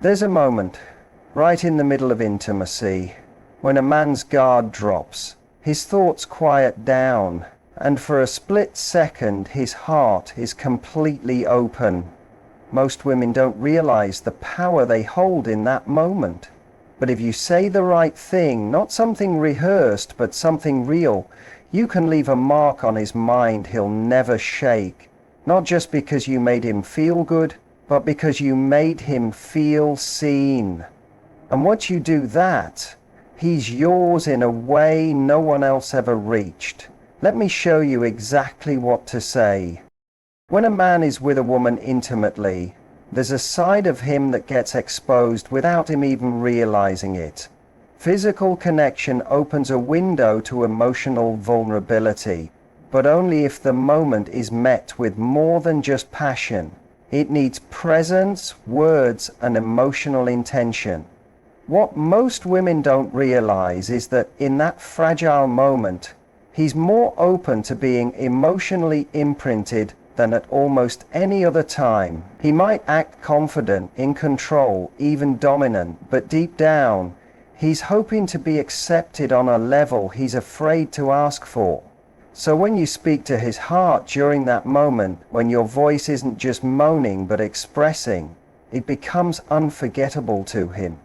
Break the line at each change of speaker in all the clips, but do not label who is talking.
There's a moment, right in the middle of intimacy, when a man's guard drops, his thoughts quiet down, and for a split second his heart is completely open. Most women don't realize the power they hold in that moment. But if you say the right thing, not something rehearsed, but something real, you can leave a mark on his mind he'll never shake. Not just because you made him feel good, but because you made him feel seen. And once you do that, he's yours in a way no one else ever reached. Let me show you exactly what to say. When a man is with a woman intimately, there's a side of him that gets exposed without him even realizing it. Physical connection opens a window to emotional vulnerability, but only if the moment is met with more than just passion. It needs presence, words, and emotional intention. What most women don't realize is that in that fragile moment, he's more open to being emotionally imprinted than at almost any other time. He might act confident, in control, even dominant, but deep down, he's hoping to be accepted on a level he's afraid to ask for. So when you speak to his heart during that moment, when your voice isn't just moaning but expressing, it becomes unforgettable to him.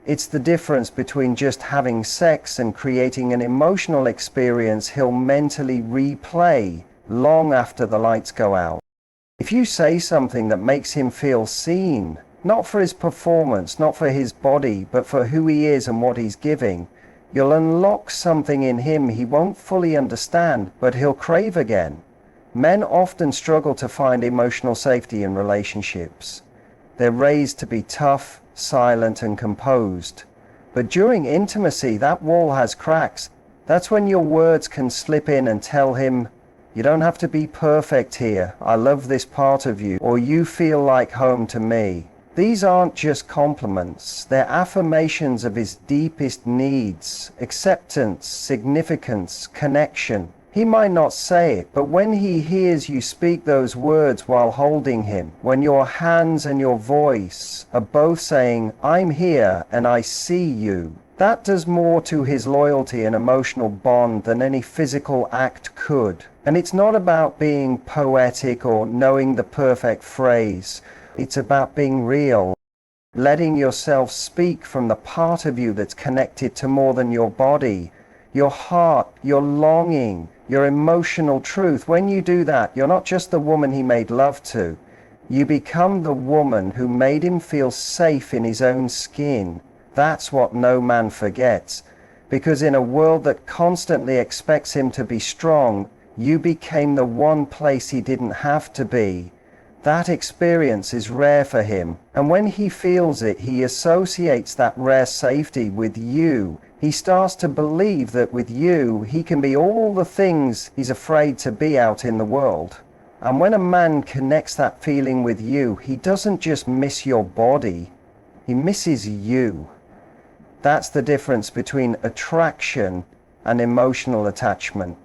It's the difference between just having sex and creating an emotional experience he'll mentally replay long after the lights go out. If you say something that makes him feel seen, not for his performance, not for his body, but for who he is and what he's giving, you'll unlock something in him he won't fully understand, but he'll crave again. Men often struggle to find emotional safety in relationships. They're raised to be tough, silent, and composed. But during intimacy, that wall has cracks. That's when your words can slip in and tell him, "You don't have to be perfect here. I love this part of you," or "You feel like home to me." These aren't just compliments, they're affirmations of his deepest needs: acceptance, significance, connection. He might not say it, but when he hears you speak those words while holding him, when your hands and your voice are both saying, "I'm here and I see you," that does more to his loyalty and emotional bond than any physical act could. And it's not about being poetic or knowing the perfect phrase. It's about being real, letting yourself speak from the part of you that's connected to more than your body, your heart, your longing, your emotional truth. When you do that, you're not just the woman he made love to. You become the woman who made him feel safe in his own skin. That's what no man forgets. Because in a world that constantly expects him to be strong, you became the one place he didn't have to be. That experience is rare for him, and when he feels it, he associates that rare safety with you. He starts to believe that with you, he can be all the things he's afraid to be out in the world. And when a man connects that feeling with you, he doesn't just miss your body, he misses you. That's the difference between attraction and emotional attachment.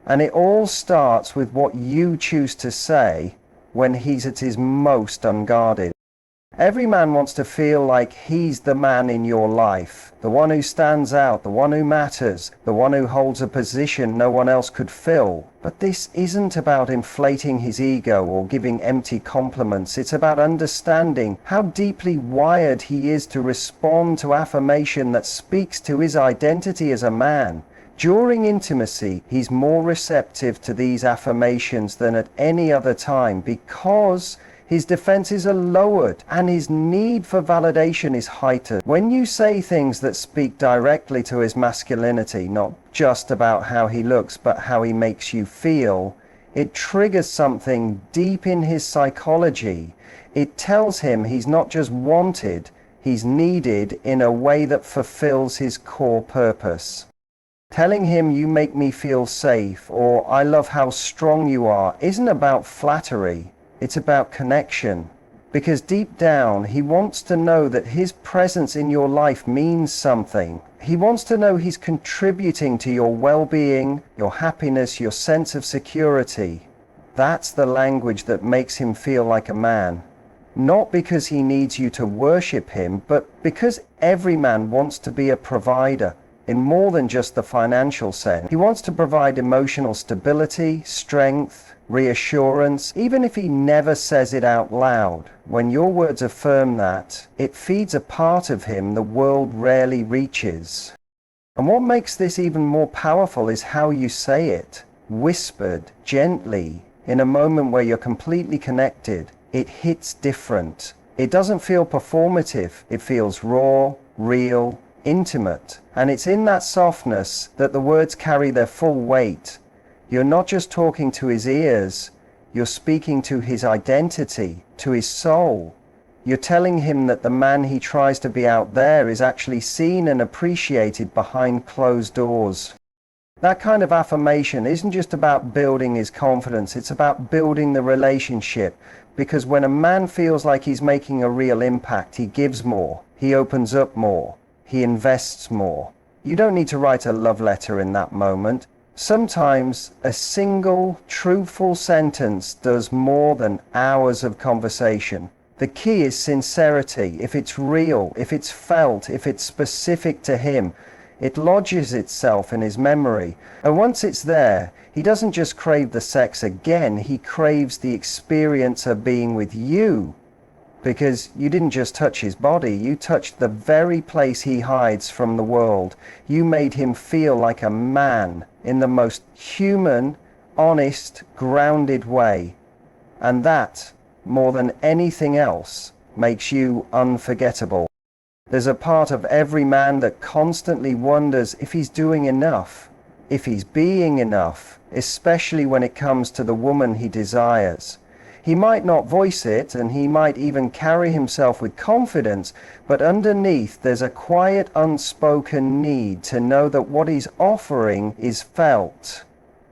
And it all starts with what you choose to say when he's at his most unguarded. Every man wants to feel like he's the man in your life, the one who stands out, the one who matters, the one who holds a position no one else could fill. But this isn't about inflating his ego or giving empty compliments. It's about understanding how deeply wired he is to respond to affirmation that speaks to his identity as a man. During intimacy, he's more receptive to these affirmations than at any other time because his defenses are lowered and his need for validation is heightened. When you say things that speak directly to his masculinity, not just about how he looks but how he makes you feel, it triggers something deep in his psychology. It tells him he's not just wanted, he's needed in a way that fulfills his core purpose. Telling him "you make me feel safe" or "I love how strong you are" isn't about flattery, it's about connection. Because deep down, he wants to know that his presence in your life means something. He wants to know he's contributing to your well-being, your happiness, your sense of security. That's the language that makes him feel like a man. Not because he needs you to worship him, but because every man wants to be a provider in more than just the financial sense. He wants to provide emotional stability, strength, reassurance, even if he never says it out loud. When your words affirm that, it feeds a part of him the world rarely reaches. And what makes this even more powerful is how you say it, whispered, gently, in a moment where you're completely connected. It hits different. It doesn't feel performative. It feels raw, real, intimate. And it's in that softness that the words carry their full weight. You're not just talking to his ears, you're speaking to his identity, to his soul. You're telling him that the man he tries to be out there is actually seen and appreciated behind closed doors. That kind of affirmation isn't just about building his confidence, it's about building the relationship. Because when a man feels like he's making a real impact, he gives more, he opens up more, he invests more. You don't need to write a love letter in that moment. Sometimes a single, truthful sentence does more than hours of conversation. The key is sincerity. If it's real, if it's felt, if it's specific to him, it lodges itself in his memory. And once it's there, he doesn't just crave the sex again, he craves the experience of being with you. Because you didn't just touch his body, you touched the very place he hides from the world. You made him feel like a man in the most human, honest, grounded way. And that, more than anything else, makes you unforgettable. There's a part of every man that constantly wonders if he's doing enough, if he's being enough, especially when it comes to the woman he desires. He might not voice it, and he might even carry himself with confidence, but underneath there's a quiet, unspoken need to know that what he's offering is felt.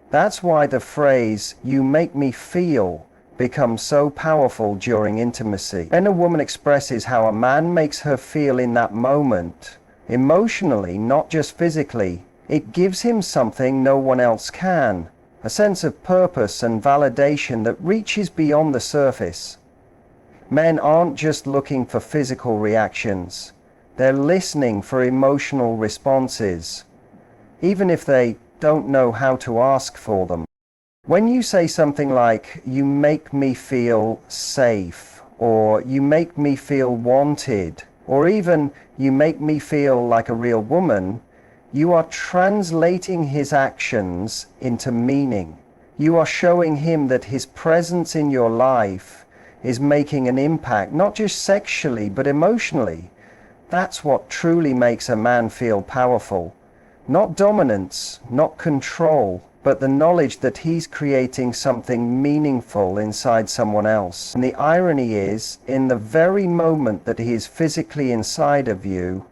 That's why the phrase, "you make me feel," becomes so powerful during intimacy. When a woman expresses how a man makes her feel in that moment, emotionally, not just physically, it gives him something no one else can, a sense of purpose and validation that reaches beyond the surface. Men aren't just looking for physical reactions, they're listening for emotional responses, even if they don't know how to ask for them. When you say something like, "you make me feel safe," or "you make me feel wanted," or even "you make me feel like a real woman," you are translating his actions into meaning. You are showing him that his presence in your life is making an impact, not just sexually, but emotionally. That's what truly makes a man feel powerful. Not dominance, not control, but the knowledge that he's creating something meaningful inside someone else. And the irony is, in the very moment that he is physically inside of you,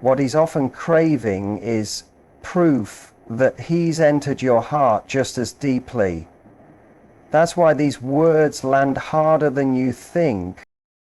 what he's often craving is proof that he's entered your heart just as deeply. That's why these words land harder than you think.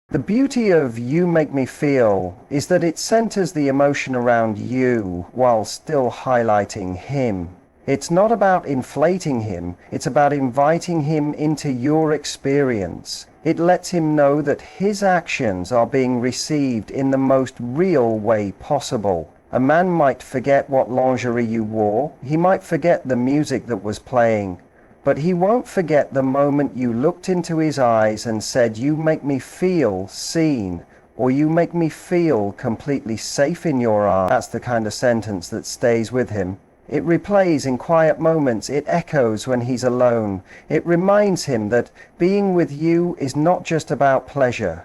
The beauty of "you make me feel" is that it centers the emotion around you while still highlighting him. It's not about inflating him, it's about inviting him into your experience. It lets him know that his actions are being received in the most real way possible. A man might forget what lingerie you wore, he might forget the music that was playing, but he won't forget the moment you looked into his eyes and said, "You make me feel seen," or "you make me feel completely safe in your arms." That's the kind of sentence that stays with him. It replays in quiet moments, it echoes when he's alone. It reminds him that being with you is not just about pleasure,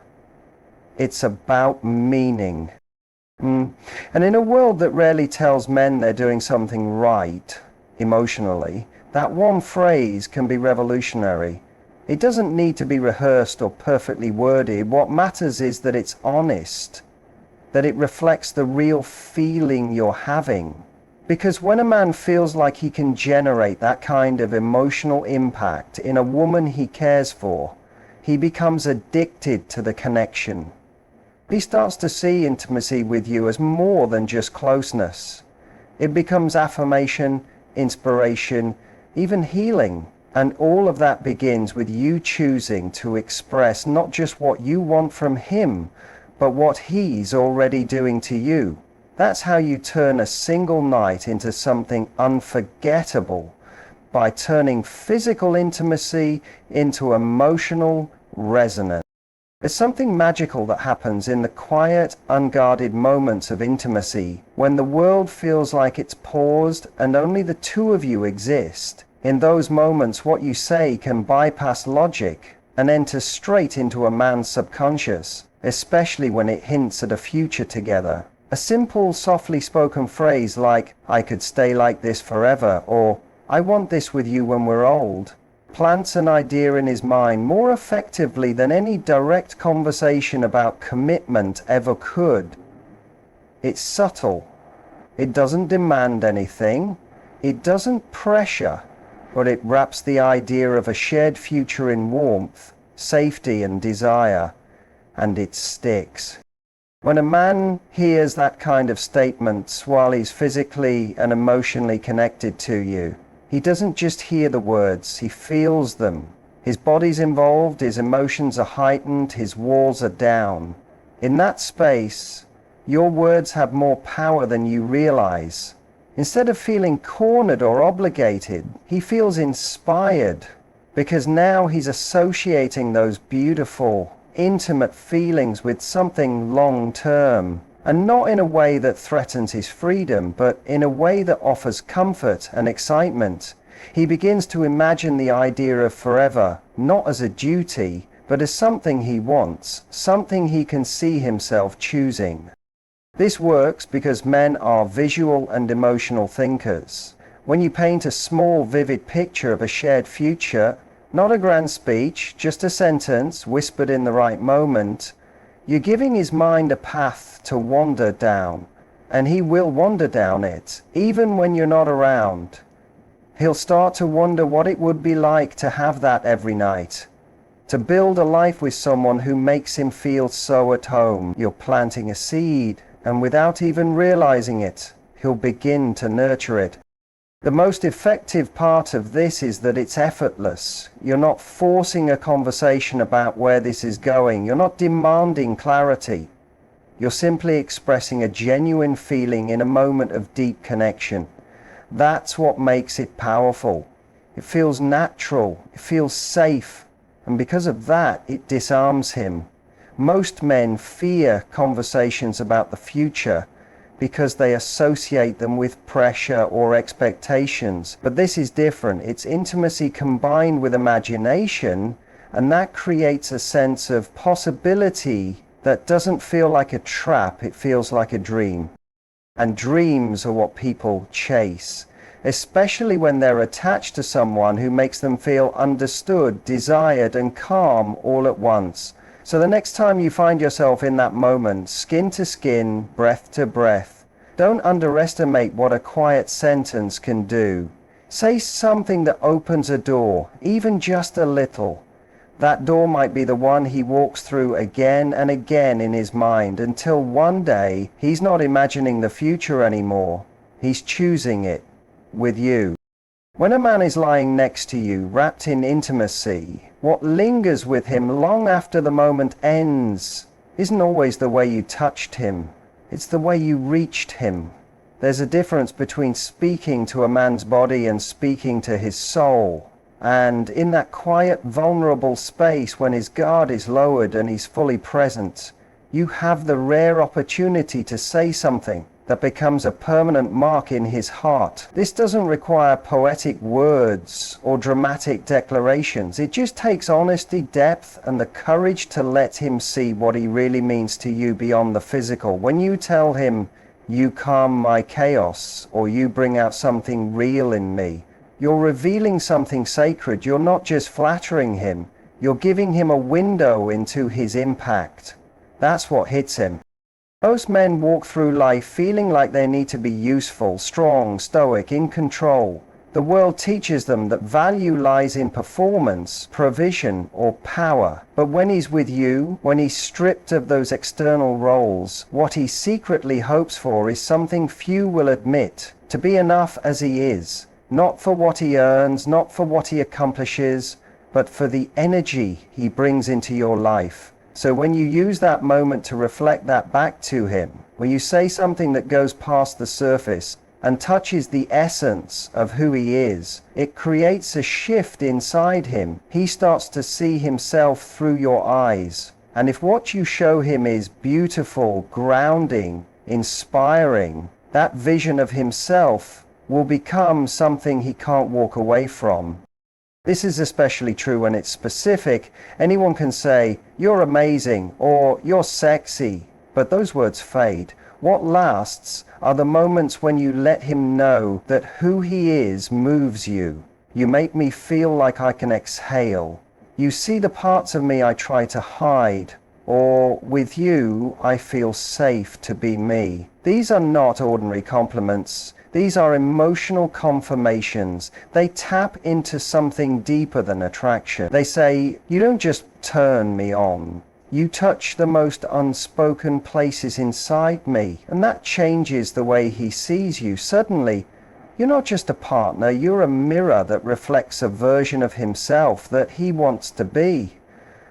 it's about meaning. And in a world that rarely tells men they're doing something right, emotionally, that one phrase can be revolutionary. It doesn't need to be rehearsed or perfectly worded. What matters is that it's honest, that it reflects the real feeling you're having. Because when a man feels like he can generate that kind of emotional impact in a woman he cares for, he becomes addicted to the connection. He starts to see intimacy with you as more than just closeness. It becomes affirmation, inspiration, even healing. And all of that begins with you choosing to express not just what you want from him, but what he's already doing to you. That's how you turn a single night into something unforgettable, by turning physical intimacy into emotional resonance. There's something magical that happens in the quiet, unguarded moments of intimacy, when the world feels like it's paused and only the two of you exist. In those moments, what you say can bypass logic and enter straight into a man's subconscious, especially when it hints at a future together. A simple, softly spoken phrase like, "I could stay like this forever," or "I want this with you when we're old," plants an idea in his mind more effectively than any direct conversation about commitment ever could. It's subtle. It doesn't demand anything. It doesn't pressure, but it wraps the idea of a shared future in warmth, safety, and desire, and it sticks. When a man hears that kind of statements while he's physically and emotionally connected to you, he doesn't just hear the words, he feels them. His body's involved, his emotions are heightened, his walls are down. In that space, your words have more power than you realize. Instead of feeling cornered or obligated, he feels inspired, because now he's associating those beautiful, intimate feelings with something long-term, and not in a way that threatens his freedom, but in a way that offers comfort and excitement. He begins to imagine the idea of forever, not as a duty, but as something he wants, something he can see himself choosing. This works because men are visual and emotional thinkers. When you paint a small, vivid picture of a shared future, not a grand speech, just a sentence whispered in the right moment, you're giving his mind a path to wander down, and he will wander down it, even when you're not around. He'll start to wonder what it would be like to have that every night, to build a life with someone who makes him feel so at home. You're planting a seed, and without even realizing it, he'll begin to nurture it. The most effective part of this is that it's effortless. You're not forcing a conversation about where this is going. You're not demanding clarity. You're simply expressing a genuine feeling in a moment of deep connection. That's what makes it powerful. It feels natural. It feels safe. And because of that, it disarms him. Most men fear conversations about the future because they associate them with pressure or expectations. But this is different. It's intimacy combined with imagination, and that creates a sense of possibility that doesn't feel like a trap. It feels like a dream. And dreams are what people chase, especially when they're attached to someone who makes them feel understood, desired, and calm all at once. So the next time you find yourself in that moment, skin to skin, breath to breath, don't underestimate what a quiet sentence can do. Say something that opens a door, even just a little. That door might be the one he walks through again and again in his mind, until one day he's not imagining the future anymore. He's choosing it with you. When a man is lying next to you, wrapped in intimacy, what lingers with him long after the moment ends isn't always the way you touched him. It's the way you reached him. There's a difference between speaking to a man's body and speaking to his soul. And in that quiet, vulnerable space, when his guard is lowered and he's fully present, you have the rare opportunity to say something that becomes a permanent mark in his heart. This doesn't require poetic words or dramatic declarations. It just takes honesty, depth, and the courage to let him see what he really means to you beyond the physical. When you tell him, "You calm my chaos," or "You bring out something real in me," you're revealing something sacred. You're not just flattering him, you're giving him a window into his impact. That's what hits him. Most men walk through life feeling like they need to be useful, strong, stoic, in control. The world teaches them that value lies in performance, provision, or power. But when he's with you, when he's stripped of those external roles, what he secretly hopes for is something few will admit: to be enough as he is, Not for what he earns, not for what he accomplishes, but for the energy he brings into your life. So when you use that moment to reflect that back to him, when you say something that goes past the surface and touches the essence of who he is, it creates a shift inside him. He starts to see himself through your eyes. And if what you show him is beautiful, grounding, inspiring, that vision of himself will become something he can't walk away from. This is especially true when it's specific. Anyone can say, "You're amazing," or "You're sexy," but those words fade. What lasts are the moments when you let him know that who he is moves you. You make me feel like I can exhale. You see the parts of me I try to hide. Or, with you, I feel safe to be me. These are not ordinary compliments. These are emotional confirmations. They tap into something deeper than attraction. They say, "You don't just turn me on. You touch the most unspoken places inside me." And that changes the way he sees you. Suddenly, you're not just a partner, you're a mirror that reflects a version of himself that he wants to be.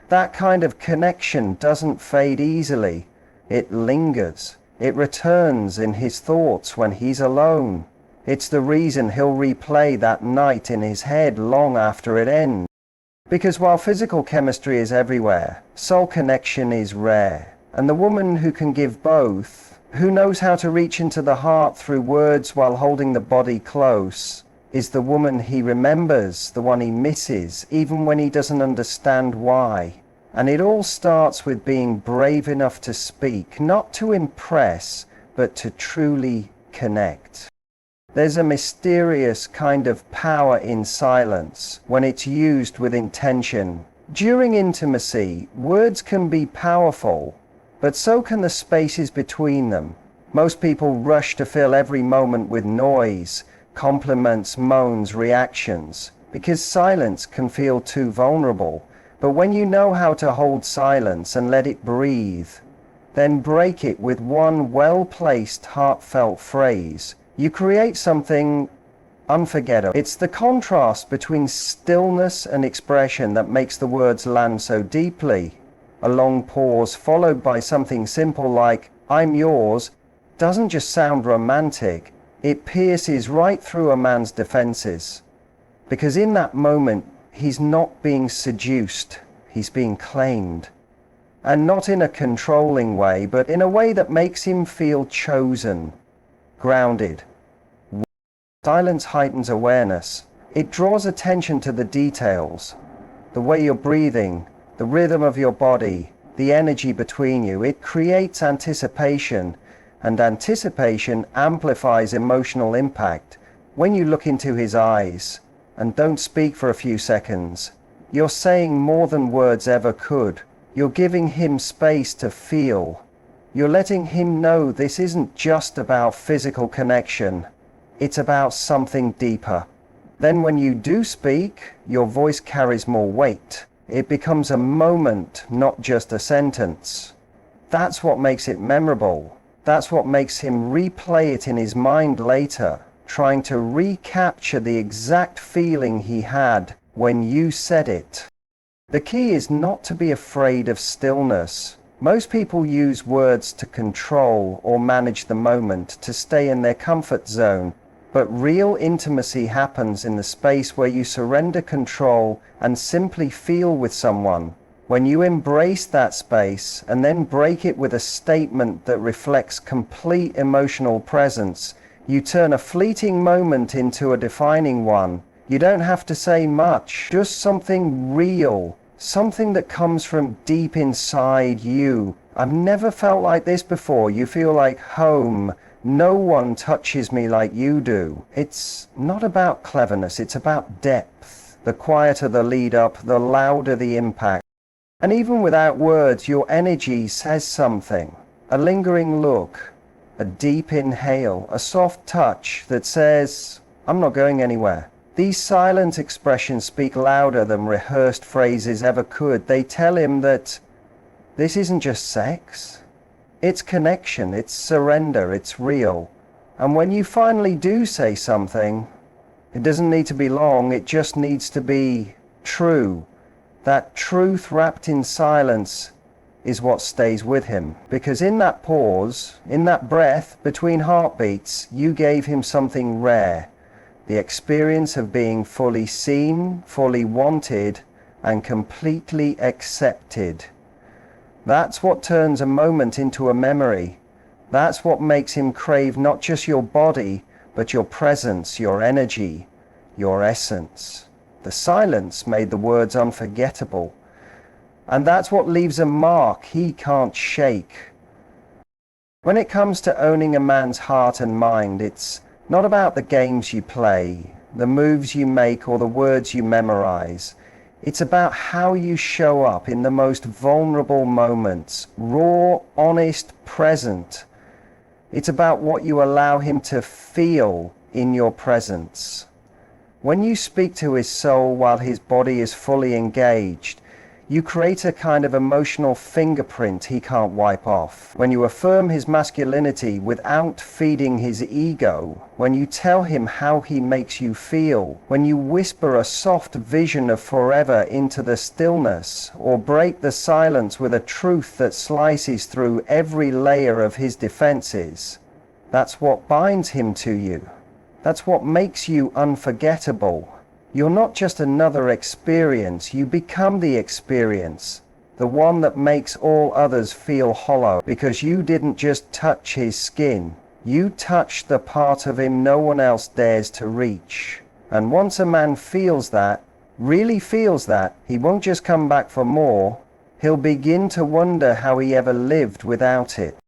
That kind of connection doesn't fade easily. It lingers. It returns in his thoughts when he's alone. It's the reason he'll replay that night in his head long after it ends. Because while physical chemistry is everywhere, soul connection is rare. And the woman who can give both, who knows how to reach into the heart through words while holding the body close, is the woman he remembers, the one he misses, even when he doesn't understand why. And it all starts with being brave enough to speak, not to impress, but to truly connect. There's a mysterious kind of power in silence when it's used with intention. During intimacy, words can be powerful, but so can the spaces between them. Most people rush to fill every moment with noise, compliments, moans, reactions, because silence can feel too vulnerable. But when you know how to hold silence and let it breathe, then break it with one well-placed, heartfelt phrase, you create something unforgettable. It's the contrast between stillness and expression that makes the words land so deeply. A long pause followed by something simple like, "I'm yours," doesn't just sound romantic, it pierces right through a man's defenses. Because in that moment, he's not being seduced, he's being claimed. And not in a controlling way, but in a way that makes him feel chosen, grounded. Silence heightens awareness. It draws attention to the details, the way you're breathing, the rhythm of your body, the energy between you. It creates anticipation, and anticipation amplifies emotional impact. When you look into his eyes, and don't speak for a few seconds, you're saying more than words ever could. You're giving him space to feel. You're letting him know this isn't just about physical connection. It's about something deeper. Then when you do speak, your voice carries more weight. It becomes a moment, not just a sentence. That's what makes it memorable. That's what makes him replay it in his mind later, trying to recapture the exact feeling he had when you said it. The key is not to be afraid of stillness. Most people use words to control or manage the moment, to stay in their comfort zone. But real intimacy happens in the space where you surrender control and simply feel with someone. When you embrace that space and then break it with a statement that reflects complete emotional presence, you turn a fleeting moment into a defining one. You don't have to say much, just something real, something that comes from deep inside you. "I've never felt like this before." You feel like home. "No one touches me like you do." It's not about cleverness, it's about depth. The quieter the lead up, the louder the impact. And even without words, your energy says something. A lingering look, a deep inhale, a soft touch that says, "I'm not going anywhere." These silent expressions speak louder than rehearsed phrases ever could. They tell him that this isn't just sex. It's connection, it's surrender, it's real. And when you finally do say something, It doesn't need to be long, it just needs to be true. That truth wrapped in silence is what stays with him. Because in that pause, in that breath between heartbeats, you gave him something rare. The experience of being fully seen, fully wanted, and completely accepted. That's what turns a moment into a memory. That's what makes him crave not just your body, but your presence, your energy, your essence. The silence made the words unforgettable. And that's what leaves a mark he can't shake. When it comes to owning a man's heart and mind, it's not about the games you play, the moves you make, or the words you memorize. It's about how you show up in the most vulnerable moments, raw, honest, present. It's about what you allow him to feel in your presence. When you speak to his soul while his body is fully engaged, you create a kind of emotional fingerprint he can't wipe off. When you affirm his masculinity without feeding his ego, when you tell him how he makes you feel, when you whisper a soft vision of forever into the stillness, or break the silence with a truth that slices through every layer of his defenses, that's what binds him to you. That's what makes you unforgettable. You're not just another experience, you become the experience, the one that makes all others feel hollow, because you didn't just touch his skin, you touched the part of him no one else dares to reach. And once a man feels that, really feels that, he won't just come back for more, he'll begin to wonder how he ever lived without it.